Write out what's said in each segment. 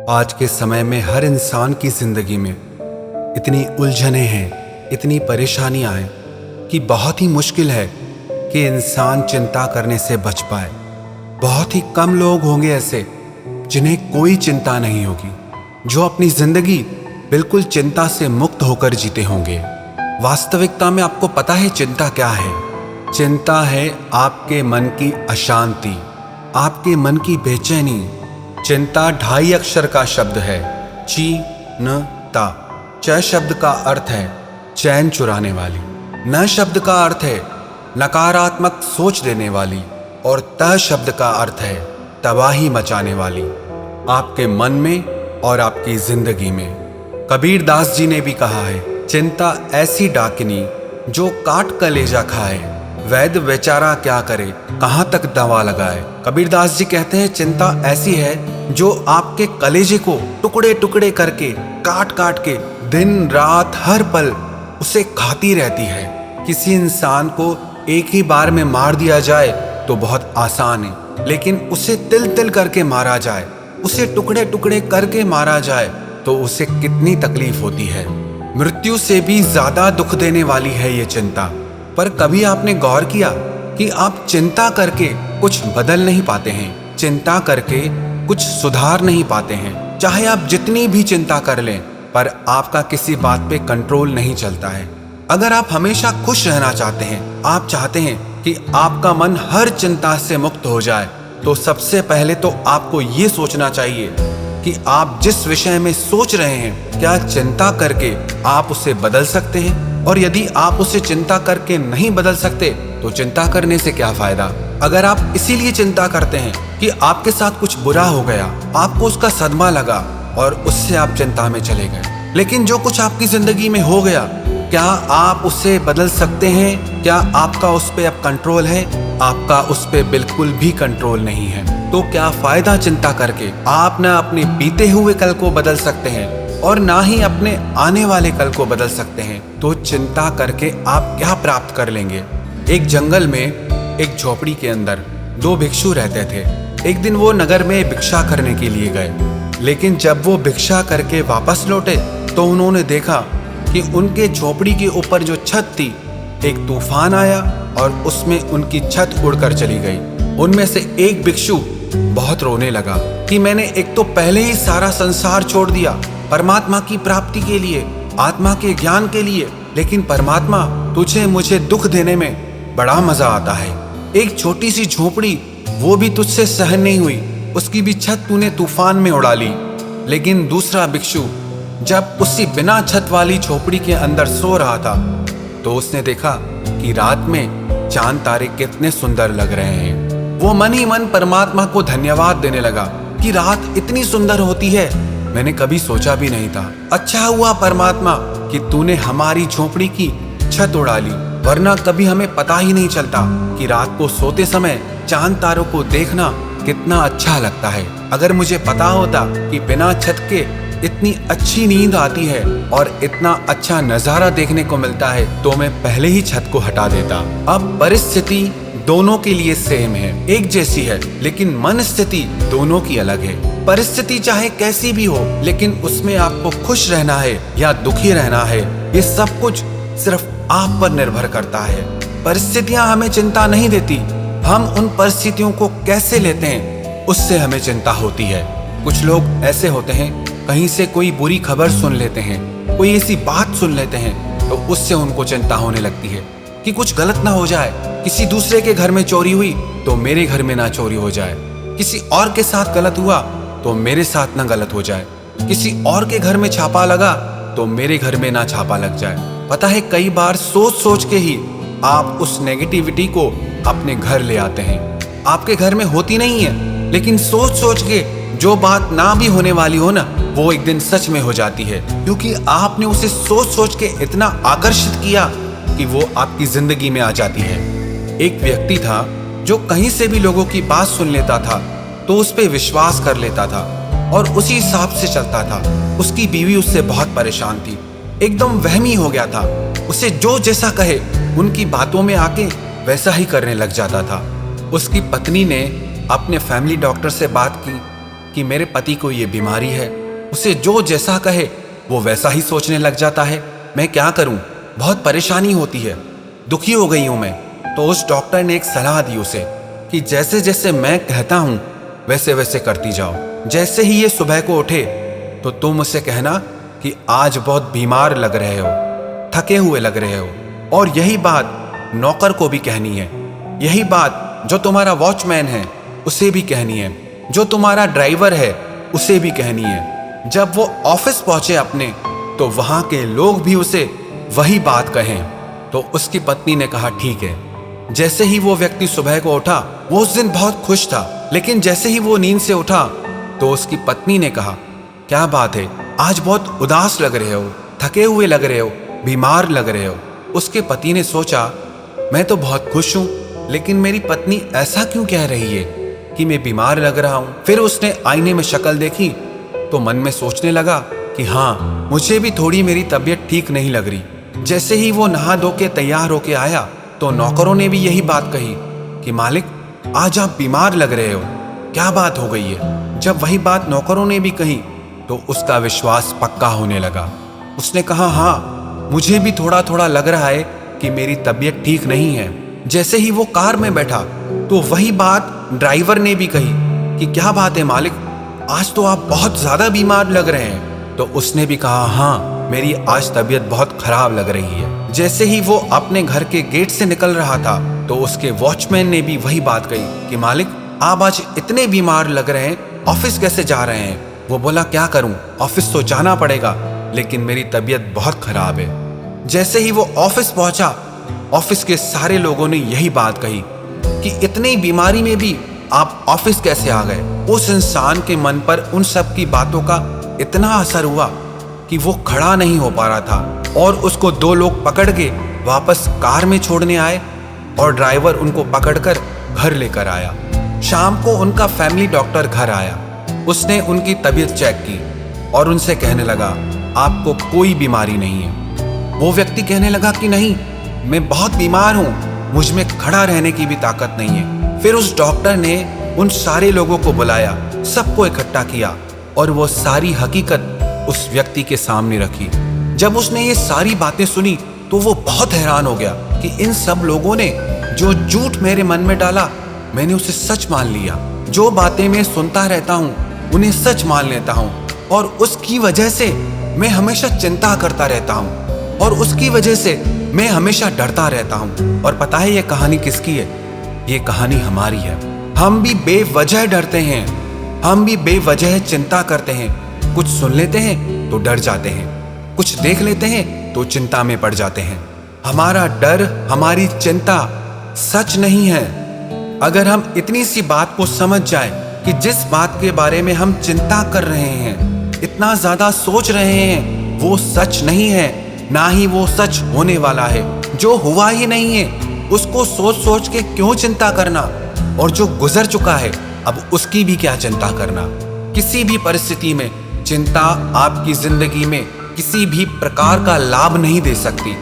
आज के समय में हर इंसान की जिंदगी में इतनी उलझनें हैं, इतनी परेशानियां हैं कि बहुत ही मुश्किल है कि इंसान चिंता करने से बच पाए। बहुत ही कम लोग होंगे ऐसे जिन्हें कोई चिंता नहीं होगी, जो अपनी जिंदगी बिल्कुल चिंता से मुक्त होकर जीते होंगे। वास्तविकता में आपको पता है चिंता क्या है? चिंता है आपके मन की अशांति, आपके मन की बेचैनी। चिंता 2.5 अक्षर का शब्द है, ची-न-ता। च शब्द का अर्थ है चैन चुराने वाली, न शब्द का अर्थ है नकारात्मक सोच देने वाली, और त शब्द का अर्थ है तबाही मचाने वाली, आपके मन में और आपकी जिंदगी में। कबीर दास जी ने भी कहा है, चिंता ऐसी डाकिनी जो काट कलेजा खाए, वैद्य बेचारा क्या करे कहाँ तक दवा लगाए। कबीर दास जी कहते हैं चिंता ऐसी है जो आपके कलेजे को टुकड़े टुकड़े करके काट काट के दिन रात हर पल उसे खाती रहती है। किसी इंसान को एक ही बार में मार दिया जाए तो बहुत आसान है, लेकिन उसे तिल तिल करके मारा जाए, उसे टुकड़े टुकड़े करके मारा जाए तो उसे कितनी तकलीफ होती है। मृत्यु से भी ज्यादा दुख देने वाली है ये चिंता। पर कभी आपने गौर किया कि आप चिंता करके कुछ बदल नहीं पाते हैं, चिंता करके कुछ सुधार नहीं पाते हैं। चाहे आप जितनी भी चिंता कर लें, पर आपका किसी बात पे कंट्रोल नहीं चलता है। अगर आप हमेशा खुश रहना चाहते हैं, आप चाहते हैं कि आपका मन हर चिंता से मुक्त हो जाए, तो सबसे पहले तो आपको ये सोचना चाहिए कि आप जिस विषय में सोच रहे हैं, क्या चिंता करके आप उसे बदल सकते हैं? और यदि आप उसे चिंता करके नहीं बदल सकते तो चिंता करने से क्या फायदा? अगर आप इसीलिए चिंता करते हैं कि आपके साथ कुछ बुरा हो गया, आपको उसका सदमा लगा और उससे आप चिंता में चले गए, लेकिन जो कुछ आपकी जिंदगी में हो गया, क्या आप उसे बदल सकते हैं? क्या आपका उस पर अब कंट्रोल है? आपका उस पर बिल्कुल भी कंट्रोल नहीं है। तो क्या फायदा चिंता करके? आप ना अपने बीते हुए कल को बदल सकते हैं और ना ही अपने आने वाले कल को बदल सकते हैं। तो चिंता करके आप क्या प्राप्त कर लेंगे? एक जंगल में एक झोपड़ी के अंदर 2 भिक्षु रहते थे। एक दिन वो नगर में भिक्षा करने के लिए गए, लेकिन जब वो भिक्षा करके वापस लौटे तो उन्होंने देखा कि उनके झोपड़ी के ऊपर जो छत थी, एक तूफान आया और उसमें उनकी छत उड़कर चली गई। उनमें से एक भिक्षु बहुत रोने लगा कि मैंने एक तो पहले ही सारा संसार छोड़ दिया परमात्मा की प्राप्ति के लिए, आत्मा के ज्ञान के लिए, लेकिन परमात्मा तुझे मुझे दुख देने में बड़ा मजा आता है। एक छोटी सी झोपड़ी वो भी तुझसे सहन नहीं हुई, उसकी भी छत तूने तूफान में उड़ा ली। लेकिन दूसरा भिक्षु जब उसी बिना छत वाली झोपड़ी के अंदर सो रहा था तो उसने देखा कि रात में चांद तारे कितने सुंदर लग रहे हैं। वो मन ही मन परमात्मा को धन्यवाद देने लगा कि रात इतनी सुंदर होती है, मैंने कभी सोचा भी नहीं था। अच्छा हुआ परमात्मा कि तूने हमारी झोपड़ी की छत उड़ा ली, वरना कभी हमें पता ही नहीं चलता कि रात को सोते समय चांद तारों को देखना कितना अच्छा लगता है। अगर मुझे पता होता कि बिना छत के इतनी अच्छी नींद आती है और इतना अच्छा नजारा देखने को मिलता है, तो मैं पहले ही छत को हटा देता। अब परिस्थिति दोनों के लिए सेम है, एक जैसी है, लेकिन मन स्थिति दोनों की अलग है। परिस्थिति चाहे कैसी भी हो, लेकिन उसमें आपको खुश रहना है या दुखी रहना है, ये सब कुछ सिर्फ आप पर निर्भर करता है। परिस्थितियां हमें चिंता नहीं देती, हम उन परिस्थितियों को कैसे लेते हैं उससे हमें चिंता होती है। कुछ लोग ऐसे होते हैं, कहीं से कोई बुरी खबर सुन लेते हैं, कोई ऐसी बात सुन लेते हैं तो उससे उनको चिंता होने लगती है कि कुछ गलत ना हो जाए। किसी दूसरे के घर में चोरी हुई तो मेरे घर में ना चोरी हो जाए, किसी और के साथ गलत हुआ तो मेरे साथ ना गलत हो जाए, किसी और के घर में छापा लगा तो मेरे घर में ना छापा लग जाए। पता है, कई बार सोच सोच के ही आप उस नेगेटिविटी को अपने घर ले आते हैं। आपके घर में होती नहीं है, लेकिन सोच सोच के जो बात ना भी होने वाली हो ना, वो एक दिन सच में हो जाती है, क्योंकि आपने उसे सोच सोच के इतना आकर्षित किया कि वो आपकी जिंदगी में आ जाती है। एक व्यक्ति था जो कहीं से भी लोगों की बात सुन लेता था तो उस पर विश्वास कर लेता था और उसी हिसाब से चलता था। उसकी बीवी उससे बहुत परेशान थी, एकदम वहमी हो गया था। उसे जो जैसा कहे उनकी बातों में आके वैसा ही करने लग जाता था। उसकी पत्नी ने अपने फैमिली डॉक्टर से बात की कि मेरे पति को ये बीमारी है। उसे जो जैसा कहे वो वैसा ही सोचने लग जाता है। मैं क्या करूं? बहुत परेशानी होती है, दुखी हो गई हूं मैं। तो उस डॉक्टर ने एक सलाह दी उसे कि जैसे जैसे मैं कहता हूं वैसे वैसे करती जाओ। जैसे ही ये सुबह को उठे तो तुम उसे कहना कि आज बहुत बीमार लग रहे हो, थके हुए लग रहे हो। और यही बात नौकर को भी कहनी है, यही बात जो तुम्हारा वॉचमैन है उसे भी कहनी है, जो तुम्हारा ड्राइवर है उसे भी कहनी है। जब वो ऑफिस पहुंचे अपने, तो वहां के लोग भी उसे वही बात कहें। तो उसकी पत्नी ने कहा ठीक है। जैसे ही वो व्यक्ति सुबह को उठा, वो उस दिन बहुत खुश था, लेकिन जैसे ही वो नींद से उठा तो उसकी पत्नी ने कहा क्या बात है, आज बहुत उदास लग रहे हो, थके हुए लग रहे हो, बीमार लग रहे हो। उसके पति ने सोचा मैं तो बहुत खुश हूं, लेकिन मेरी पत्नी ऐसा क्यों कह रही है कि मैं बीमार लग रहा हूं। फिर उसने आईने में शक्ल देखी तो मन में सोचने लगा कि हाँ, मुझे भी थोड़ी मेरी तबीयत ठीक नहीं लग रही। जैसे ही वो नहा धो के तैयार होके आया तो नौकरों ने भी यही बात कही कि मालिक, आज आप बीमार लग रहे हो, क्या बात हो गई है। जब वही बात नौकरों ने भी कही तो उसका विश्वास पक्का होने लगा। उसने कहा हाँ, मुझे भी थोड़ा थोड़ा लग रहा है कि मेरी तबीयत ठीक नहीं है। जैसे ही वो कार में बैठा तो वही बात ड्राइवर ने भी कही कि क्या बात है मालिक, आज तो आप बहुत ज्यादा बीमार लग रहे हैं। तो उसने भी कहा हाँ, मेरी आज तबीयत बहुत खराब लग रही है। जैसे ही वो अपने घर के गेट से निकल रहा था तो उसके वॉचमैन ने भी वही बात कही कि मालिक, आप आज इतने बीमार लग रहे हैं, ऑफिस कैसे जा रहे हैं। वो बोला क्या करूं, ऑफिस तो जाना पड़ेगा, लेकिन मेरी तबीयत बहुत खराब है। जैसे ही वो ऑफिस पहुंचा, ऑफिस के सारे लोगों ने यही बात कही कि इतनी बीमारी में भी आप ऑफिस कैसे आ गए। उस इंसान के मन पर उन सब की बातों का इतना असर हुआ कि वो खड़ा नहीं हो पा रहा था और उसको दो लोग पकड़ के वापस कार में छोड़ने आए और ड्राइवर उनको पकड़कर घर लेकर आया। शाम को उनका फैमिली डॉक्टर घर आया। उसने उनकी तबीयत चेक की और उनसे कहने लगा आपको कोई बीमारी नहीं है। वो व्यक्ति कहने लगा कि नहीं, मैं बहुत बीमार हूं, मुझ में खड़ा रहने की भी ताकत नहीं है। फिर उस डॉक्टर ने उन सारे लोगों को बुलाया, सबको इकट्ठा किया और वो सारी हकीकत उस व्यक्ति के सामने रखी। जब उसने ये सारी बातें सुनी तो वो बहुत हैरान हो गया कि इन सब लोगों ने जो झूठ मेरे मन में डाला, मैंने उसे सच मान लिया। जो बातें मैं सुनता रहता हूँ उन्हें सच मान लेता हूँ और उसकी वजह से मैं हमेशा चिंता करता रहता हूँ और उसकी वजह से मैं हमेशा डरता रहता हूँ। और पता है ये कहानी किसकी है? ये कहानी हमारी है। हम भी बेवजह डरते हैं, हम भी बेवजह चिंता करते हैं। कुछ सुन लेते हैं तो डर जाते हैं, कुछ देख लेते हैं तो चिंता में पड़ जाते हैं। हमारा डर, हमारी चिंता सच नहीं है। अगर हम इतनी सी बात को समझ जाएं कि जिस बात के बारे में हम चिंता कर रहे हैं, इतना ज्यादा सोच रहे हैं, वो सच नहीं है, ना ही वो सच होने वाला है। जो हुआ ही नहीं है उसको सोच सोच के क्यों चिंता करना, और जो गुजर चुका है अब उसकी भी क्या चिंता करना। किसी भी परिस्थिति में चिंता आपकी जिंदगी में किसी भी प्रकार का लाभ नहीं दे सकती,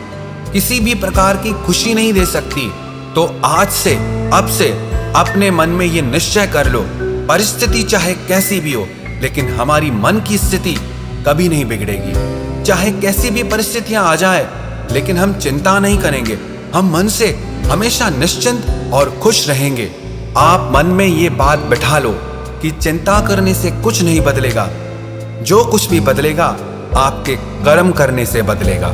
किसी भी प्रकार की खुशी नहीं दे सकती। तो आज से, अब से अपने मन में ये निश्चय कर लो, परिस्थिति चाहे कैसी भी हो, लेकिन हमारी मन की स्थिति कभी नहीं बिगड़ेगी। चाहे कैसी भी परिस्थितियां आ जाए, लेकिन हम चिंता नहीं करेंगे। हम मन से हमेशा निश्चिंत और खुश रहेंगे। आप मन में ये बात बिठा लो कि चिंता करने से कुछ नहीं बदलेगा। जो कुछ भी बदलेगा आपके कर्म करने से बदलेगा।